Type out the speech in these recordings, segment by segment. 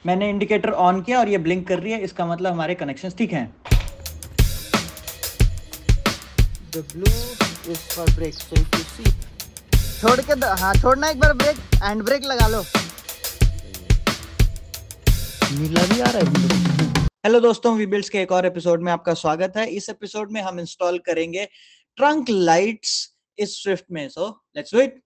मैंने indicator on किया और ये ब्लिंक कर रही है, इसका मतलब हमारे कनेक्शंस ठीक हैं। The blue is for brake. So if you see, छोड़ के हाँ छोड़ना एक बार ब्रेक, हैंड ब्रेक लगा लो। नीला भी आ रहा है। हेलो दोस्तों, वी बिल्ड्स के एक और एपिसोड में आपका स्वागत है। इस एपिसोड में हम इंस्टॉल करेंगे ट्रंक लाइट्स इस स्विफ्ट में। So let's do it.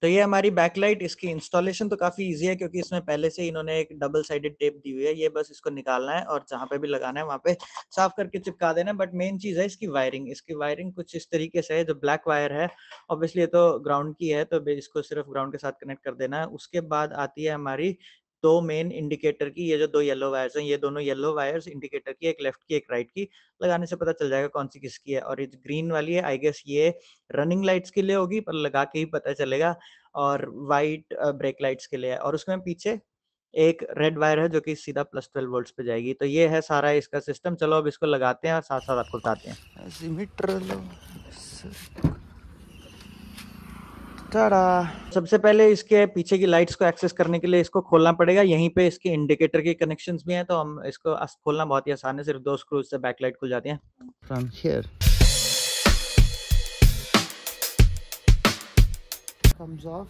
तो ये हमारी बैकलाइट, इसकी इंस्टॉलेशन तो काफी इजी है क्योंकि इसमें पहले से इन्होंने एक डबल साइडेड टेप दी हुई है। ये बस इसको निकालना है और जहां पे भी लगाना है वहां पे साफ करके चिपका देना है। बट मेन चीज है इसकी वायरिंग। इसकी वायरिंग कुछ इस तरीके से है, जो ब्लैक वायर है ऑब्वियसली ये तो ग्राउंड की है, तो इसको सिर्फ ग्राउंड के साथ कनेक्ट कर देना है। उसके बाद आती है हमारी दो मेन इंडिकेटर की। ये जो दो येलो वायर्स हैं, ये दोनों येलो वायर्स इंडिकेटर की, एक लेफ्ट की एक राइट की, लगाने से पता चल जाएगा कौन सी किसकी है। और ये ग्रीन वाली है, आई गेस ये रनिंग लाइट्स के लिए होगी, पर लगा के ही पता चलेगा। और वाइट ब्रेक लाइट्स के लिए है। और उसमें पीछे एक रेड वायर है जो कि सीधा +12 वोल्ट्स पे जाएगी। तो ये है सारा इसका सिस्टम। चलो अब इसको लगाते हैं और साथ साथ आपको बताते हैं। सबसे पहले इसके पीछे की लाइट्स को एक्सेस करने के लिए इसको खोलना पड़ेगा। यहीं पे इसके इंडिकेटर के कनेक्शंस भी हैं, तो हम इसको खोलना बहुत ही आसान है, सिर्फ 2 स्क्रूज से बैक लाइट खुल जाती है। From here comes off.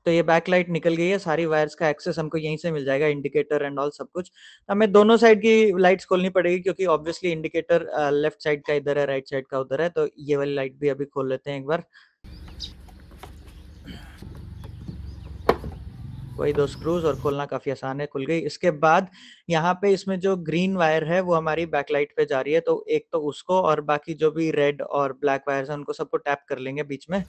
तो ये बैक लाइट निकल गई है। सारी वायर्स का एक्सेस हमको यहीं से मिल जाएगा, इंडिकेटर एंड ऑल सब कुछ। हमें दोनों साइड की लाइट्स खोलनी पड़ेगी क्योंकि ऑब्वियसली इंडिकेटर लेफ्ट साइड का इधर है, राइट साइड का उधर है। तो ये वाली लाइट भी अभी खोल लेते हैं एक बार। वही 2 स्क्रूज और खोलना काफी आसान है, खुल गई। इसके बाद यहाँ पे इसमें जो ग्रीन वायर है वो हमारी बैकलाइट पे जा रही है, तो एक तो उसको और बाकी जो भी रेड और ब्लैक वायर्स हैं उनको सबको टैप कर लेंगे बीच में।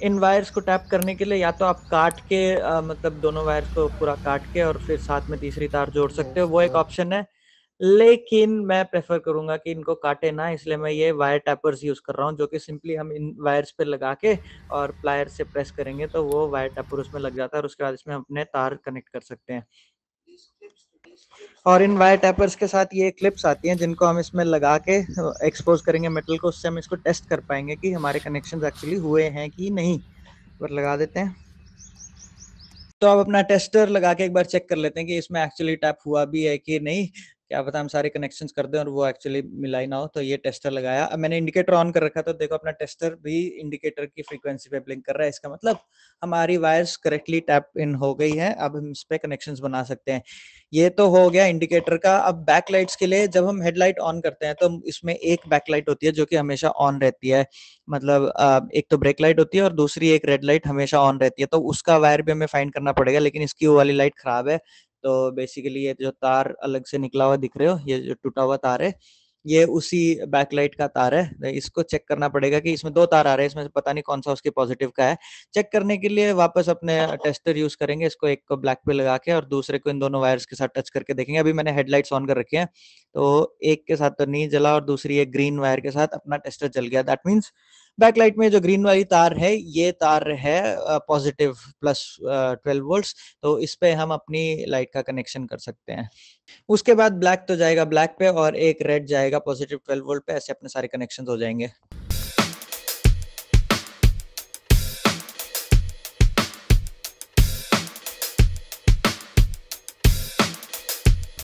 इन वायर्स को टैप करने के लिए या तो आप काट के मतलब दोनों वायर्स को पूरा काट के और फिर साथ में तीसरी तार जोड़ सकते हो, वो एक ऑप्शन है। लेकिन मैं प्रेफर करूंगा कि इनको काटे ना, इसलिए मैं ये वायर टैपर्स यूज कर रहा हूँ, जो कि सिंपली हम इन वायर्स पे लगा के और प्लायर से प्रेस करेंगे तो वो वायर टैपर उसमें लग जाता है और उसके बाद इसमें हम अपने तार कनेक्ट कर सकते हैं। और इन वायर टैपर्स के साथ ये क्लिप्स आती हैं जिनको हम इसमें लगा के एक्सपोज करेंगे मेटल को, उससे हम इसको टेस्ट कर पाएंगे कि हमारे कनेक्शंस एक्चुअली हुए हैं कि नहीं। पर लगा देते हैं। तो अब अपना टेस्टर लगा के एक बार चेक कर लेते हैं कि इसमें एक्चुअली टैप हुआ भी है कि नहीं। क्या पता हम सारे कनेक्शंस कर दें और वो एक्चुअली मिला ही ना हो। तो ये टेस्टर लगाया। अब मैंने इंडिकेटर ऑन कर रखा, तो देखो अपना टेस्टर भी इंडिकेटर की फ्रीक्वेंसी पे ब्लिंक कर रहा है। इसका मतलब हमारी वायर्स करेक्टली टैप इन हो गई है। अब हम इस पे कनेक्शंस बना सकते हैं। ये तो हो गया इंडिकेटर का। अब बैकलाइट्स के लिए जब हम हेडलाइट ऑन करते हैं तो इसमें एक बैकलाइट होती है जो कि हमेशा ऑन रहती है। मतलब एक तो ब्रेक लाइट होती है और दूसरी एक रेड लाइट हमेशा ऑन रहती है। तो उसका वायर भी हमें फाइंड करना पड़ेगा, लेकिन इसकी वो वाली लाइट खराब है। तो बेसिकली ये जो तार अलग से निकला हुआ दिख रहे हो, ये जो टूटा हुआ तार है, ये उसी बैकलाइट का तार है। इसको चेक करना पड़ेगा कि इसमें 2 तार आ रहे हैं, इसमें से पता नहीं कौन सा उसके पॉजिटिव का है। चेक करने के लिए वापस अपने टेस्टर यूज करेंगे। इसको एक को ब्लैक पे लगा के और दूसरे को इन दोनों वायर्स के साथ टच करके देखेंगे। अभी मैंने हेडलाइट्स ऑन कर रखी हैं, तो एक के साथ तो नहीं जला और दूसरी एक ग्रीन वायर के साथ अपना टेस्टर जल गया। दैट मीन्स बैकलाइट में जो ग्रीन वाली तार है, ये तार है पॉजिटिव +12 वोल्ट्स। तो इस पे हम अपनी लाइट का कनेक्शन कर सकते हैं। उसके बाद ब्लैक तो जाएगा ब्लैक पे और एक रेड जाएगा +12 वोल्ट पे। ऐसे अपने सारे कनेक्शन हो जाएंगे।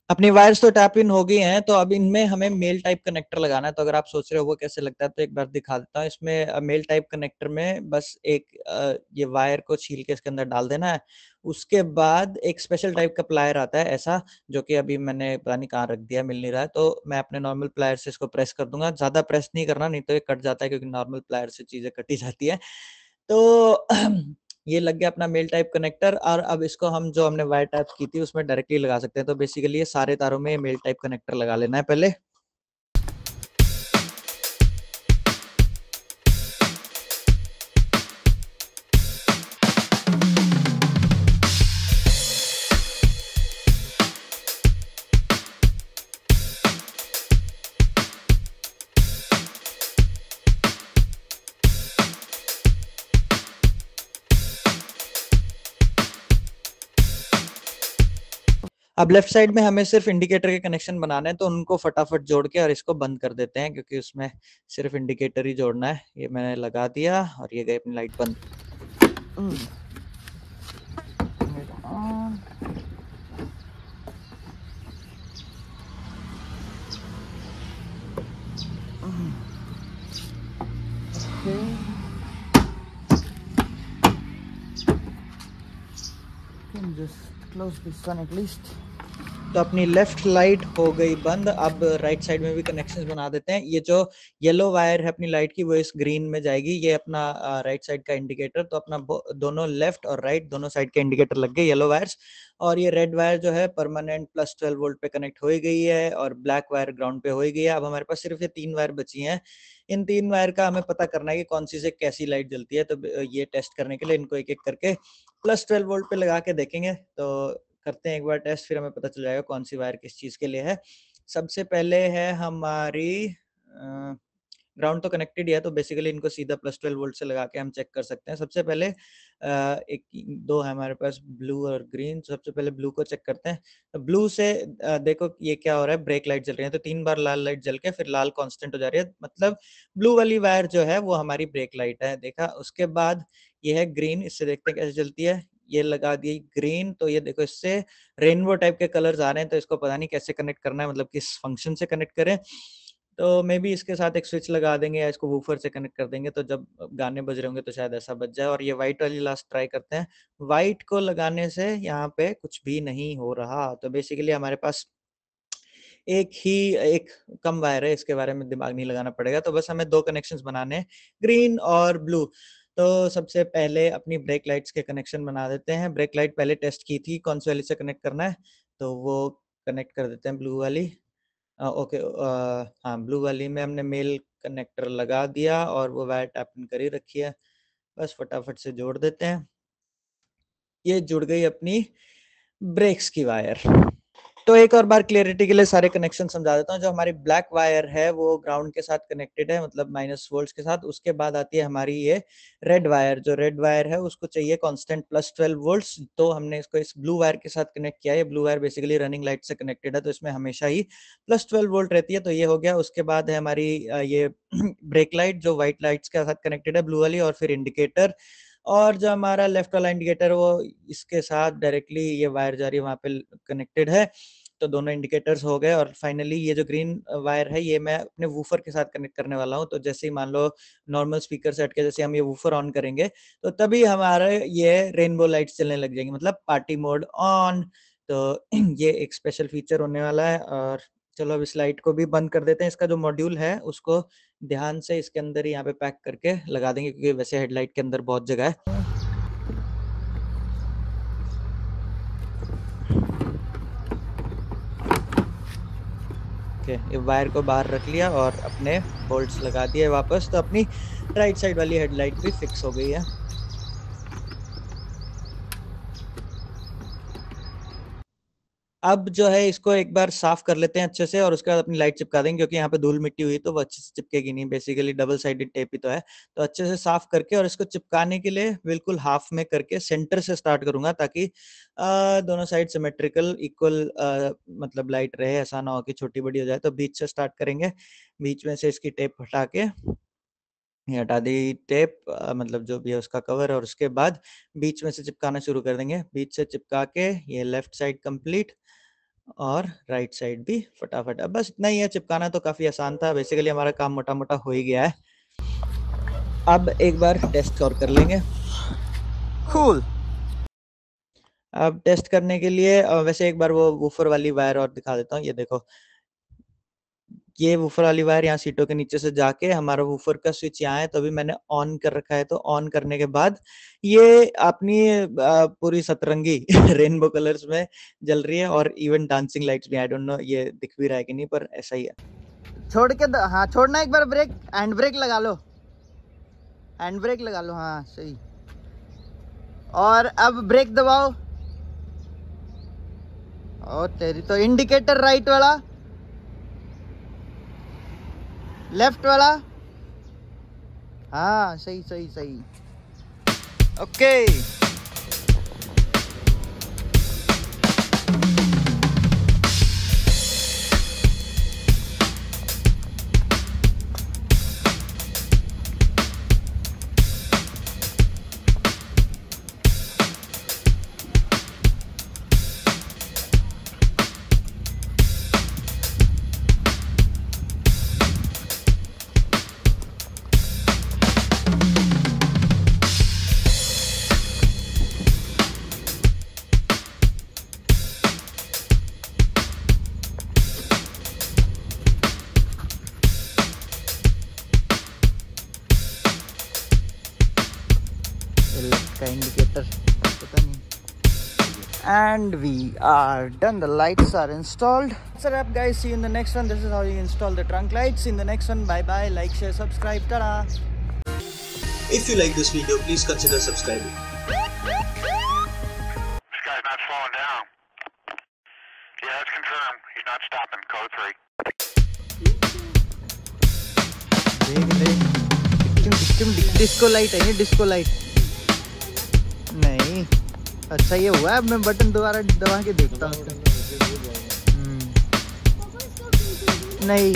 अपनी वायर्स तो टैप इन हो गई हैं, तो अब इनमें हमें मेल टाइप कनेक्टर लगाना है। तो अगर आप सोच रहे हो वो कैसे लगता है, तो एक बार दिखा देता हूँ। इसमें मेल टाइप कनेक्टर में बस एक ये वायर को छील के इसके अंदर डाल देना है। उसके बाद एक स्पेशल टाइप का प्लायर आता है ऐसा, जो कि अभी मैंने पता नहीं कहाँ रख दिया, मिल नहीं रहा है। तो मैं अपने नॉर्मल प्लायर से इसको प्रेस कर दूंगा। ज्यादा प्रेस नहीं करना, नहीं तो ये कट जाता है, क्योंकि नॉर्मल प्लायर से चीजें कटी जाती है। तो ये लग गया अपना मेल टाइप कनेक्टर। और अब इसको हम जो हमने वायर टाइप की थी उसमें डायरेक्टली लगा सकते हैं। तो बेसिकली ये सारे तारों में मेल टाइप कनेक्टर लगा लेना है पहले। अब लेफ्ट साइड में हमें सिर्फ इंडिकेटर के कनेक्शन बनाने हैं, तो उनको फटाफट जोड़ के और इसको बंद कर देते हैं, क्योंकि उसमें सिर्फ इंडिकेटर ही जोड़ना है। ये मैंने लगा दिया और ये गई अपनी लाइट बंद। Just close this one at least. तो अपनी लेफ्ट लाइट हो गई बंद। अब राइट साइड में भी कनेक्शंस बना देते हैं। ये जो येलो वायर है अपनी लाइट की वो इस ग्रीन में जाएगी, ये अपना राइट साइड का इंडिकेटर। तो अपना दोनों लेफ्ट और राइट दोनों साइड के इंडिकेटर लग गए येलो वायर्स। और ये रेड वायर जो है परमानेंट +12 वोल्ट पे कनेक्ट हो गई है और ब्लैक वायर ग्राउंड पे हो गई है। अब हमारे पास सिर्फ ये 3 वायर बची हैं। इन 3 वायर का हमें पता करना है कि कौन सी से कैसी लाइट जलती है। तो ये टेस्ट करने के लिए इनको एक एक करके +12 वोल्ट पे लगा के देखेंगे। तो करते हैं एक बार टेस्ट, फिर हमें पता चल जाएगा कौन सी वायर किस चीज के लिए है। सबसे पहले है हमारी ग्राउंड तो कनेक्टेड ही है, तो बेसिकली इनको सीधा +12 वोल्ट से लगा के हम चेक कर सकते हैं। सबसे पहले एक दो है हमारे पास ब्लू और ग्रीन। सबसे पहले ब्लू को चेक करते हैं। तो ब्लू से देखो ये क्या हो रहा है, ब्रेक लाइट जल रही है। तो 3 बार लाल लाइट जल के फिर लाल कांस्टेंट हो जा रही है, मतलब ब्लू वाली वायर जो है वो हमारी ब्रेक लाइट है। देखा। उसके बाद ये है ग्रीन, इससे देखते हैं कैसे चलती है। ये लगा दी ग्रीन, तो ये देखो इससे रेनबो टाइप के कलर्स आ रहे हैं। तो इसको पता नहीं कैसे कनेक्ट करना है, मतलब किस फंक्शन से कनेक्ट करें। तो मे बी इसके साथ एक स्विच लगा देंगे या इसको वूफर से कनेक्ट कर देंगे, तो जब गाने बज रहे होंगे तो शायद ऐसा बज जाए। और ये व्हाइट वाली लास्ट ट्राई करते हैं। व्हाइट को लगाने से यहाँ पे कुछ भी नहीं हो रहा। तो बेसिकली हमारे पास एक कम वायर है, इसके बारे में दिमाग नहीं लगाना पड़ेगा। तो बस हमें 2 कनेक्शंस बनाने हैं, ग्रीन और ब्लू। तो सबसे पहले अपनी ब्रेक लाइट्स के कनेक्शन बना देते हैं। ब्रेक लाइट पहले टेस्ट की थी कौन सी वाली से कनेक्ट करना है, तो वो कनेक्ट कर देते हैं ब्लू वाली। ओके, हाँ ब्लू वाली में हमने मेल कनेक्टर लगा दिया और वो वायर टैप इन कर ही रखी है। बस फटाफट से जोड़ देते हैं। ये जुड़ गई अपनी ब्रेक्स की वायर। तो एक और बार क्लियरिटी के लिए सारे कनेक्शन समझा देता हूँ। जो हमारी ब्लैक वायर है वो ग्राउंड के साथ कनेक्टेड है, मतलब माइनस वोल्ट्स के साथ। उसके बाद आती है हमारी ये रेड वायर। जो रेड वायर है उसको चाहिए कांस्टेंट +12 वोल्ट्स, तो हमने इसको इस ब्लू वायर के साथ कनेक्ट किया है। Blue wire basically running light से कनेक्टेड है, तो इसमें हमेशा ही +12 वोल्ट रहती है। तो ये हो गया। उसके बाद है हमारी ये ब्रेक लाइट जो व्हाइट लाइट्स के साथ कनेक्टेड है, ब्लू वाली। और फिर इंडिकेटर, और जो हमारा लेफ्ट वाला इंडिकेटर वो इसके साथ डायरेक्टली ये वायर जा रही है वहां पे कनेक्टेड है। तो दोनों इंडिकेटर्स हो गए। और फाइनली ये जो ग्रीन वायर है ये मैं अपने वूफर के साथ कनेक्ट करने वाला हूँ। तो जैसे ही मान लो नॉर्मल स्पीकर सेट के जैसे हम ये वूफर ऑन करेंगे तो तभी हमारे ये रेनबो लाइट्स चलने लग जाएंगी, मतलब पार्टी मोड ऑन। तो ये एक स्पेशल फीचर होने वाला है। और चलो अब इस लाइट को भी बंद कर देते हैं। इसका जो मॉड्यूल है उसको ध्यान से इसके अंदर ही यहाँ पे पैक करके लगा देंगे, क्योंकि वैसे हेडलाइट के अंदर बहुत जगह है। ये वायर को बाहर रख लिया और अपने बोल्ट्स लगा दिए वापस। तो अपनी राइट साइड वाली हेडलाइट भी फिक्स हो गई है। अब जो है इसको एक बार साफ कर लेते हैं अच्छे से और उसके बाद अपनी लाइट चिपका देंगे, क्योंकि यहाँ पे धूल मिट्टी हुई तो वो अच्छे से चिपकेगी नहीं। बेसिकली डबल साइडेड टेप ही तो है। तो अच्छे से साफ करके और इसको चिपकाने के लिए बिल्कुल हाफ में करके सेंटर से स्टार्ट करूंगा, ताकि दोनों साइड सिमेट्रिकल इक्वल मतलब लाइट रहे। ऐसा ना हो कि छोटी बड़ी हो जाए। तो बीच से स्टार्ट करेंगे, बीच में से इसकी टेप हटा के हटा दी टेप, मतलब जो भी है उसका कवर। और उसके बाद बीच में से चिपकाना शुरू कर देंगे। बीच से चिपका के ये लेफ्ट साइड कंप्लीट और राइट साइड भी फटाफट। अब बस इतना ही है, चिपकाना तो काफी आसान था। बेसिकली हमारा काम मोटा मोटा हो ही गया है। अब एक बार टेस्ट और कर लेंगे। Cool. अब टेस्ट करने के लिए वैसे एक बार वो वूफर वाली वायर और दिखा देता हूँ। ये देखो, ये वूफर वाली वायर यहाँ सीटों के नीचे से जाके हमारा वूफर का स्विच यहाँ है। तो अभी मैंने ऑन कर रखा है। तो ऑन करने के बाद ये अपनी पूरी सतरंगी रेनबो कलर्स में जल रही है और इवन डांसिंग लाइट्स भी। आई डोंट नो ये दिख भी रहा है कि नहीं, पर ऐसा ही है। छोड़ के हाँ छोड़ना एक बार ब्रेक, हैंड ब्रेक लगा लो, हैंड ब्रेक लगा लो। हाँ सही। और अब ब्रेक दबाओ। और तेरी तो इंडिकेटर राइट वाला, लेफ्ट वाला। हाँ सही सही सही। ओके। का इंडिकेटर, पता नहीं। And we are done. The lights are installed. What's up guys, see you in the next one. This is how you install the trunk lights. In the next one, bye bye, like, share, subscribe, tada. If you like this video, please consider subscribing. This guy's not slowing down. Yeah, that's confirmed. He's not stopping. Code 3. देख disco light है ये, disco light नहीं। अच्छा ये हुआ, अब मैं button दोबारा दबा के देखता हूँ। नहीं